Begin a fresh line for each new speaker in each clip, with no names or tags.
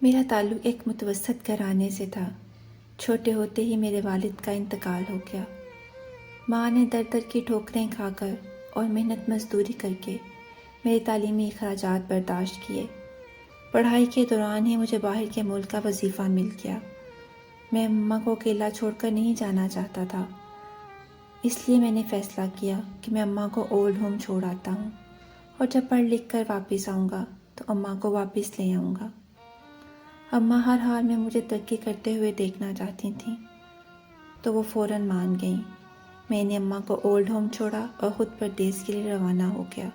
میرا تعلق ایک متوسط گھرانے سے تھا۔ چھوٹے ہوتے ہی میرے والد کا انتقال ہو گیا۔ ماں نے در در کی ٹھوکریں کھا کر اور محنت مزدوری کر کے میرے تعلیمی اخراجات برداشت کیے۔ پڑھائی کے دوران ہی مجھے باہر کے ملک کا وظیفہ مل گیا۔ میں اماں کو اکیلا چھوڑ کر نہیں جانا چاہتا تھا، اس لیے میں نے فیصلہ کیا کہ میں اماں کو اولڈ ہوم چھوڑ آتا ہوں، اور جب پڑھ لکھ کر واپس آؤں گا تو اماں کو واپس لے آؤں گا۔ اماں ہر حال میں مجھے ترقی کرتے ہوئے دیکھنا چاہتی تھیں، تو وہ فوراً مان گئیں۔ میں نے اماں کو اولڈ ہوم چھوڑا اور خود پردیس کے لیے روانہ ہو گیا۔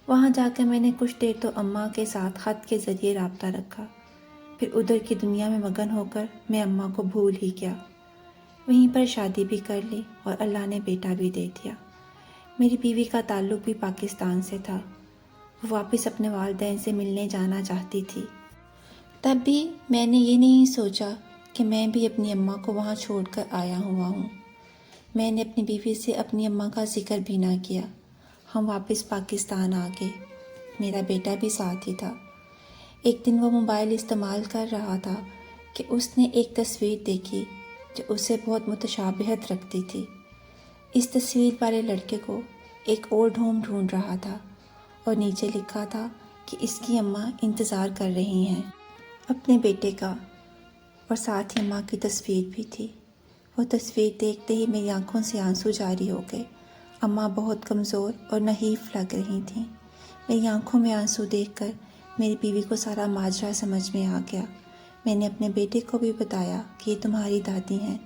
وہاں جا کر میں نے کچھ دیر تو اماں کے ساتھ خط کے ذریعے رابطہ رکھا، پھر ادھر کی دنیا میں مگن ہو کر میں اماں کو بھول ہی گیا۔ وہیں پر شادی بھی کر لی اور اللہ نے بیٹا بھی دے دیا۔ میری بیوی کا تعلق بھی پاکستان سے تھا۔ وہ واپس اپنے والدین سے ملنے جانا چاہتی تھی۔ تب بھی میں نے یہ نہیں سوچا کہ میں بھی اپنی اماں کو وہاں چھوڑ کر آیا ہوا ہوں۔ میں نے اپنی بیوی سے اپنی اماں کا ذکر بھی نہ کیا۔ ہم واپس پاکستان آ گئے۔ میرا بیٹا بھی ساتھ ہی تھا۔ ایک دن وہ موبائل استعمال کر رہا تھا کہ اس نے ایک تصویر دیکھی جو اسے بہت متشابہت رکھتی تھی۔ اس تصویر والے لڑکے کو ایک اولڈ ہوم ڈھونڈ رہا تھا اور نیچے لکھا تھا کہ اس کی اماں انتظار کر رہی ہیں اپنے بیٹے کا، اور ساتھ ہی اماں کی تصویر بھی تھی۔ وہ تصویر دیکھتے ہی میری آنکھوں سے آنسو جاری ہو گئے۔ اماں بہت کمزور اور نحیف لگ رہی تھیں۔ میری آنکھوں میں آنسو دیکھ کر میری بیوی کو سارا ماجرا سمجھ میں آ گیا۔ میں نے اپنے بیٹے کو بھی بتایا کہ یہ تمہاری دادی ہیں۔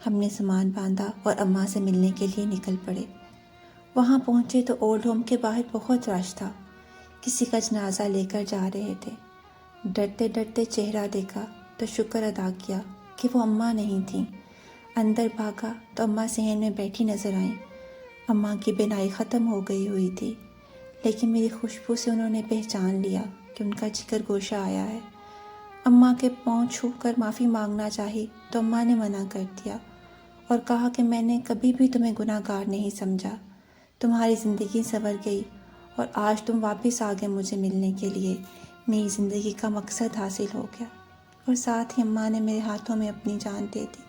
ہم نے سامان باندھا اور اماں سے ملنے کے لیے نکل پڑے۔ وہاں پہنچے تو اولڈ ہوم کے باہر بہت رش تھا۔ کسی کا جنازہ لے کر جا رہے تھے۔ ڈرتے ڈرتے چہرہ دیکھا تو شکر ادا کیا کہ وہ اماں نہیں تھیں۔ اندر بھاگا تو اماں صحن میں بیٹھی نظر آئیں۔ اماں کی بینائی ختم ہو گئی ہوئی تھی، لیکن میری خوشبو سے انہوں نے پہچان لیا کہ ان کا جگر گوشہ آیا ہے۔ اماں کے پاؤں چھو کر معافی مانگنا چاہی تو اماں نے منع کر دیا اور کہا کہ میں نے کبھی بھی تمہیں گناہ گار نہیں سمجھا۔ تمہاری زندگی سنور گئی اور آج تم واپس آ گئے مجھے ملنے کے لیے۔ میری زندگی کا مقصد حاصل ہو گیا۔ اور ساتھ ہی اماں نے میرے ہاتھوں میں اپنی جان دے دی۔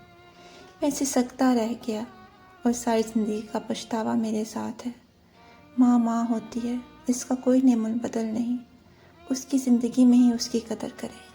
میں سسکتا رہ گیا اور ساری زندگی کا پچھتاوا میرے ساتھ ہے۔ ماں ماں ہوتی ہے، اس کا کوئی نعم البدل نہیں۔ اس کی زندگی میں ہی اس کی قدر کرے۔